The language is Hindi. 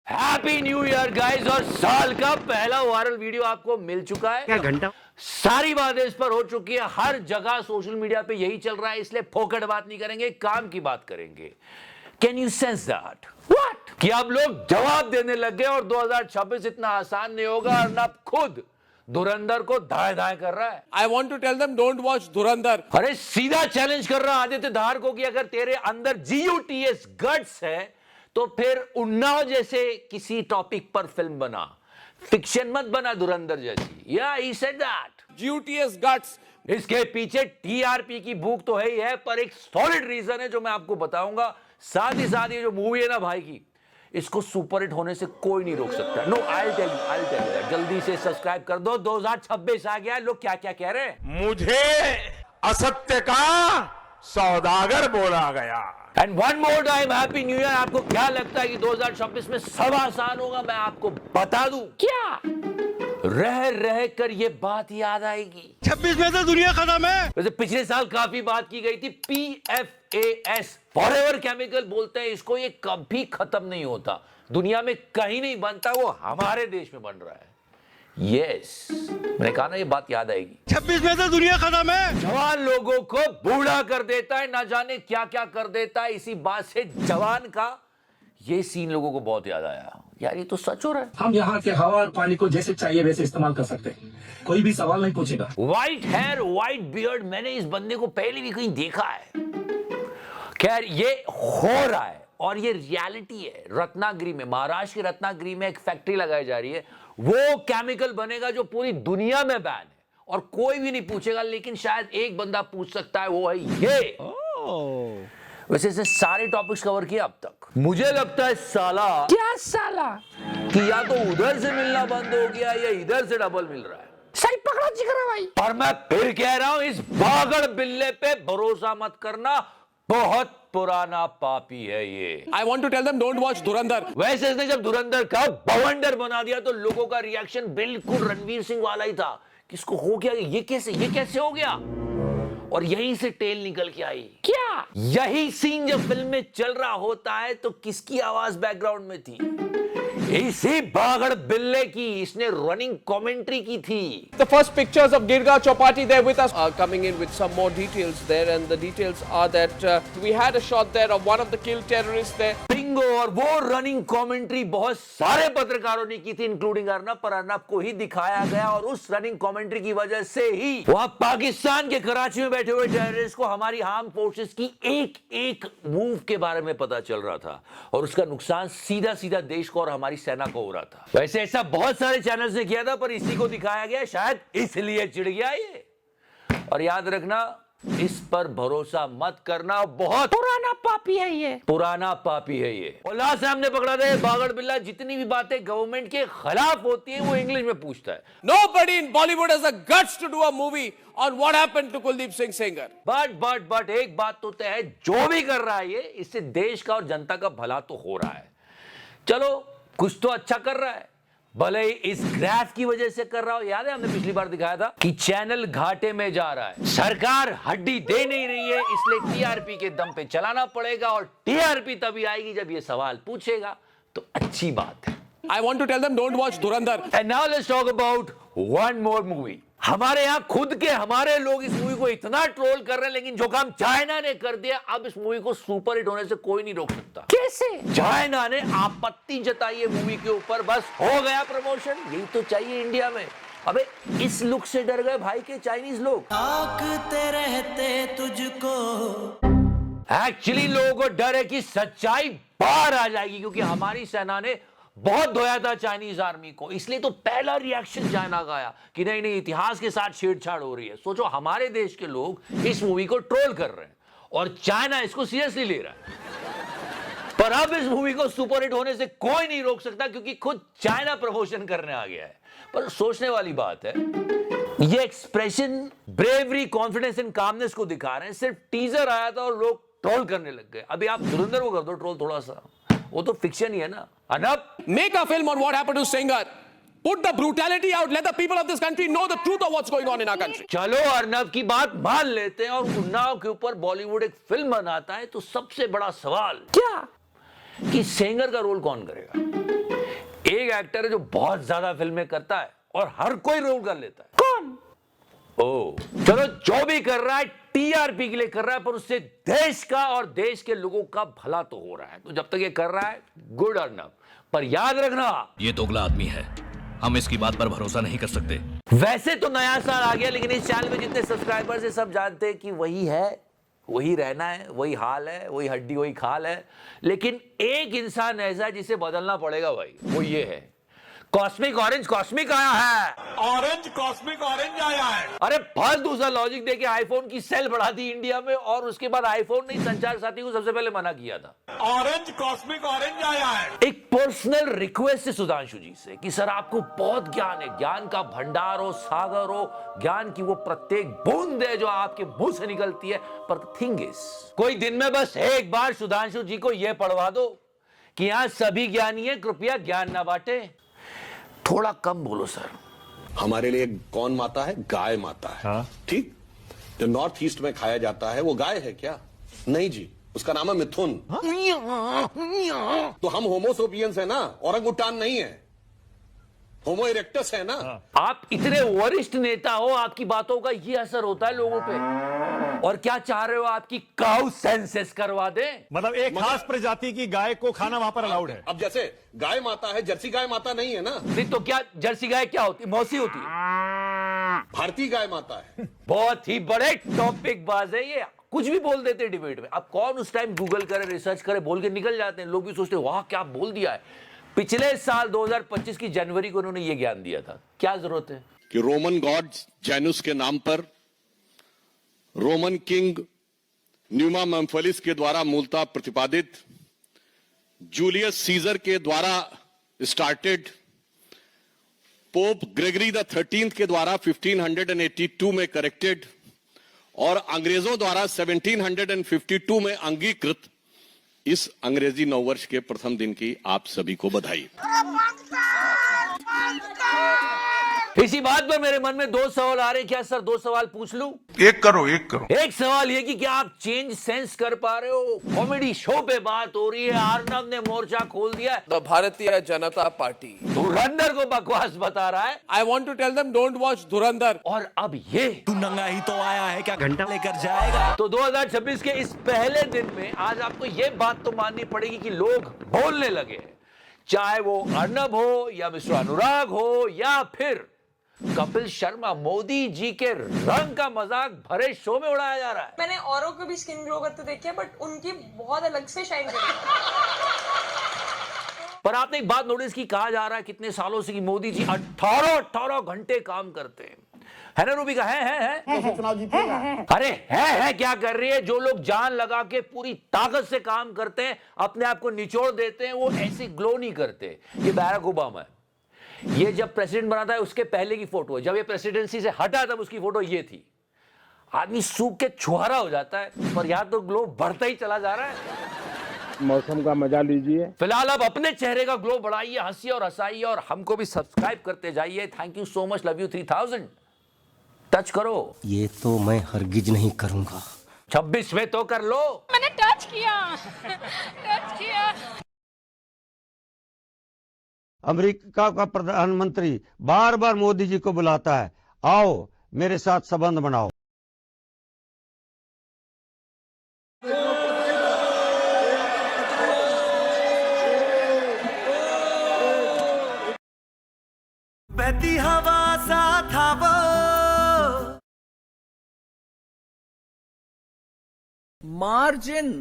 Happy new year guys. और साल का पहला वायरल वीडियो आपको मिल चुका है। क्या घंटा सारी बातें इस पर हो चुकी है, हर जगह सोशल मीडिया पे यही चल रहा है, इसलिए फोकट बात नहीं करेंगे, काम की बात करेंगे। Can you sense that what कि आप लोग जवाब देने लग गए और 2026 इतना आसान नहीं होगा। और ना खुद धुरंधर को दाएं दाएं कर रहा है। I want to tell them don't watch Dhurandhar. अरे सीधा चैलेंज कर रहा आदित्य धार को कि अगर तेरे अंदर GUTS गट्स है तो फिर उन्नाव जैसे किसी टॉपिक पर फिल्म बना, फिक्शन मत बना धुरंधर जैसी। या he said that. GUTS guts. इसके पीछे TRP की भूख तो है ही है, पर एक सॉलिड रीजन है जो मैं आपको बताऊंगा। साथ ही साथ ये जो मूवी है ना भाई की, इसको सुपरहिट होने से कोई नहीं रोक सकता। नो आई टेल यू जल्दी से सब्सक्राइब कर दो। 2026 आ गया, लोग क्या क्या कह रहे हैं। मुझे असत्य का सौदागर बोला गया। And one more time happy new year. आपको क्या लगता है कि 2026 में सब आसान होगा? मैं आपको बता दूं क्या, रह रह कर ये बात याद आएगी। 26 में तो दुनिया खत्म है। वैसे पिछले साल काफी बात की गई थी। PFAS फॉरएवर केमिकल बोलते हैं इसको, ये कभी खत्म नहीं होता, दुनिया में कहीं नहीं बनता, वो हमारे देश में बन रहा है। यस, मैंने कहा ना ये बात याद आएगी। 26 में तो दुनिया खत्म है। जवान लोगों को बूढ़ा कर देता है, ना जाने क्या क्या कर देता है। इसी बात से जवान का ये सीन लोगों को बहुत याद आया। यार ये तो सच हो रहा है। हम यहाँ के हवा और पानी को जैसे चाहिए वैसे इस्तेमाल कर सकते हैं, कोई भी सवाल नहीं पूछेगा। व्हाइट हेयर व्हाइट बियर्ड, मैंने इस बंदे को पहले भी कहीं देखा है। खैर ये हो रहा है और ये रियलिटी है। रत्नागिरी में, महाराष्ट्र के रत्नागिरी में एक फैक्ट्री लगाई जा रही है। वो केमिकल बनेगा जो पूरी दुनिया में बैन है और कोई भी नहीं पूछेगा, लेकिन शायद एक बंदा पूछ सकता है, वो है ये। वैसे इसने सारे टॉपिक्स कवर किए अब तक। मुझे लगता है साला, क्या साला, कि या तो उधर से मिलना बंद हो गया या इधर से डबल मिल रहा है। सही पकड़ा जिगरा भाई। और मैं फिर कह रहा हूं, इस बागड़ बिल्ले पे भरोसा मत करना, बहुत पुराना पापी है ये। I want to tell them don't watch Dhurandhar. वैसे इसने जब धुरंधर का बवंडर बना दिया तो लोगों का रिएक्शन बिल्कुल रणवीर सिंह वाला ही था। किसको हो गया ये कैसे हो गया? और यहीं से टेल निकल के आई। क्या यही सीन जब फिल्म में चल रहा होता है तो किसकी आवाज बैकग्राउंड में थी? इसी बागड़ बिल्ले की। इसने रनिंग कमेंट्री की थी। The first pictures of Girga Chopati there with us are coming in with some more details there, and the details are that we had a shot there of one of the killed terrorists there. Bingo. और वो रनिंग कमेंट्री बहुत सारे पत्रकारों ने की थी, इंक्लूडिंग अर्नब, पर अर्नब को ही दिखाया गया और उस रनिंग कमेंट्री की वजह से ही वहां पाकिस्तान के कराची में बैठे हुए टेररिस्ट को हमारी आर्म फोर्सेस की एक एक मूव के बारे में पता चल रहा था और उसका नुकसान सीधा सीधा देश को और हमारी सेना को हो रहा था। वैसे ऐसा बहुत सारे चैनल्स ने किया था, पर इसी को दिखाया गया, शायद इसलिए चिढ़ गया ये। और याद रखना, इस पर भरोसा मत करना, बहुत पुराना पापी है ये, पुराना पापी है ये। और लास्ट हमने पकड़ा था बागड़ बिल्ला, जितनी भी बातें गवर्नमेंट के खिलाफ होती है वो इंग्लिश में पूछता है। Nobody in Bollywood has the guts to do a movie on what happened to Kuldeep Singh Sengar. But एक बात तो तय है, जो भी कर रहा है ये, इससे देश का और जनता का भला तो हो रहा है। चलो कुछ तो अच्छा कर रहा है, भले ही इस ग्राफ की वजह से कर रहा हो। याद है हमने पिछली बार दिखाया था कि चैनल घाटे में जा रहा है, सरकार हड्डी दे नहीं रही है, इसलिए TRP के दम पे चलाना पड़ेगा। और TRP तभी आएगी जब ये सवाल पूछेगा, तो अच्छी बात है। I want to tell them don't watch Dhurandhar. And now let's talk about one more movie. हमारे यहाँ खुद के हमारे लोग इस मूवी को इतना ट्रोल कर रहे हैं, लेकिन जो काम चाइना ने कर दिया, अब इस मूवी को सुपरहिट होने से कोई नहीं रोक सकता। कैसे? चाइना ने आपत्ति जताई है मूवी के ऊपर, बस हो गया प्रमोशन। यही तो चाहिए इंडिया में। अबे इस लुक से डर गए भाई के चाइनीज लोग। ताकते रहते तुझको। एक्चुअली लोगों को डर है कि सच्चाई बाहर आ जाएगी, क्योंकि हमारी सेना ने बहुत धोया था चाइनीज आर्मी को, इसलिए तो पहला रिएक्शन चाइना का आया कि नहीं इतिहास के साथ छेड़छाड़ हो रही है। सोचो, हमारे देश के लोग इस मूवी को ट्रोल कर रहे हैं और चाइना इसको सीरियसली ले रहा है। पर अब इस मूवी को सुपरहिट होने से कोई नहीं रोक सकता, क्योंकि खुद चाइना प्रमोशन करने आ गया है। पर सोचने वाली बात है, ये expression bravery, confidence and calmness को दिखा रहे हैं। सिर्फ टीजर आया था और लोग ट्रोल करने लग गए। अभी आप धुरंधर को कर दो ट्रोल थोड़ा सा, वो तो फिक्शन ही है ना। Arnab, Make a film on what happened to Sengar. Put the brutality out. Let the people of this country know the truth of what's going on in our country. चलो अर्नब की बात मान लेते हैं और उन्नाव के ऊपर बॉलीवुड एक फिल्म बनाता है, तो सबसे बड़ा सवाल क्या कि सेंगर का रोल कौन करेगा? एक्टर है जो बहुत ज्यादा फिल्में करता है और हर कोई रोल कर लेता है? कौन? ओ चलो, जो भी कर रहा है टीआरपी के लिए कर रहा है, पर उससे देश का और देश के लोगों का भला तो हो रहा है। तो जब तक ये कर रहा है, गुड अर्नब। पर याद रखना, ये दोगला आदमी है, हम इसकी बात पर भरोसा नहीं कर सकते। वैसे तो नया साल आ गया, लेकिन इस चैनल में जितने सब्सक्राइबर्स है सब जानते हैं कि वही है, वही रहना है, वही हाल है, वही हड्डी वही खाल है। लेकिन एक इंसान ऐसा है जिसे बदलना पड़ेगा भाई, वो ये है कॉस्मिक ऑरेंज। कॉस्मिक आया है, ऑरेंज कॉस्मिक ऑरेंज आया है। अरे बहुत दूसरा लॉजिक देके आईफोन की सेल बढ़ा दी इंडिया में, और उसके बाद आईफोन ने संचार साथी को सबसे पहले मना किया था। ऑरेंज कॉस्मिक ऑरेंज आया है। एक पर्सनल रिक्वेस्ट है सुधांशु जी से कि सर आपको बहुत ज्ञान है, ज्ञान का भंडार हो, सागर हो, ज्ञान की वो प्रत्येक बूंद है जो आपके मुंह से निकलती है। पर थिंग इज, कोई दिन में बस एक बार सुधांशु जी को यह पढ़वा दो कि यहां सभी ज्ञानी है, कृपया ज्ञान ना बांटे। थोड़ा कम बोलो सर। हमारे लिए कौन माता है? गाय माता है। ठीक, जो नॉर्थ ईस्ट में खाया जाता है वो गाय है क्या? नहीं जी, उसका नाम है मिथुन। तो हम होमोसोपियंस है ना, ओरंगुटान नहीं है, होमो इरेक्टस है ना। आप इतने वरिष्ठ नेता हो, आपकी बातों का ये असर होता है लोगों पे। और क्या चाह रहे हो, आपकी काउ सेंसस करवा दे? मतलब एक खास प्रजाति की गाय को खाना वहां पर अलाउड है। अब जैसे गाय माता है, जर्सी गाय माता नहीं है ना। नहीं तो क्या जर्सी गाय क्या होती? मौसी होती है। भारतीय गाय माता है। बहुत ही बड़े टॉपिक बाज है ये, कुछ भी बोल देते हैं डिबेट में। अब कौन उस टाइम गूगल करे, रिसर्च करे, बोल के निकल जाते हैं। लोग भी सोचते हैं वाह क्या बोल दिया है। पिछले साल 2025 की जनवरी को उन्होंने ये ज्ञान दिया था। क्या जरूरत है कि रोमन गॉड जैनुस के नाम पर रोमन किंग न्यूमा मेम्फलिस के द्वारा मूलतः प्रतिपादित, जूलियस सीजर के द्वारा started, pope Gregory the 13th के द्वारा 1582 में करेक्टेड और अंग्रेजों द्वारा 1752 में अंगीकृत इस अंग्रेजी नववर्ष के प्रथम दिन की आप सभी को बधाई। इसी बात पर मेरे मन में दो सवाल आ रहे। क्या सर दो सवाल पूछ लूं? एक करो। एक सवाल ये कि क्या आप चेंज सेंस कर पा रहे हो? कॉमेडी शो पे बात हो रही है, अर्नब ने मोर्चा खोल दिया है, The Bharatiya Janata Party. धुरंधर को बकवास बता रहा है। I want to tell them don't watch Dhurandhar. और अब ये तू नंगा ही तो आया है, क्या घंटा लेकर जाएगा? तो 2026 के इस पहले दिन में आज आपको ये बात तो माननी पड़ेगी कि लोग बोलने लगे हैं, चाहे वो अर्नब हो या मिस्टर अनुराग हो या फिर कपिल शर्मा। मोदी जी के रंग का मजाक भरे शो में उड़ाया जा रहा है। मैंने औरों को भी स्किन ग्लो करते देखे, बट उनकी बहुत अलग से शाइन करी। पर आपने एक बात नोटिस की, कहा जा रहा है कितने सालों से कि मोदी जी 18 घंटे काम करते हैं। है ना रूबिका? है। अरे है क्या कर रही है? जो लोग जान लगा के पूरी ताकत से काम करते हैं, अपने आप को निचोड़ देते हैं, वो ऐसे ग्लो नहीं करते। ये बैरक ओबामा है। ये जब प्रेसिडेंट बना था उसके पहले की फोटो है। जब ये प्रेसिडेंसी से हटा तब उसकी फोटो ये थी। आदमी सूख के छुहारा हो जाता है, पर यहां तो ग्लो बढ़ता ही चला जा रहा है। मौसम का मजा लीजिए। फिलहाल अब अपने चेहरे का ग्लो बढ़ाइए, हंसिए और हंसाइए, और हमको भी सब्सक्राइब करते जाइए। Thank you so much, love you 3000। Touch करो। ये तो मैं हरगिज नहीं करूंगा। 26 में तो कर लो। मैंने टच किया। अमेरिका का प्रधानमंत्री बार बार मोदी जी को बुलाता है, आओ मेरे साथ संबंध बनाओ। बहती हवा सा था वो, मार्जिन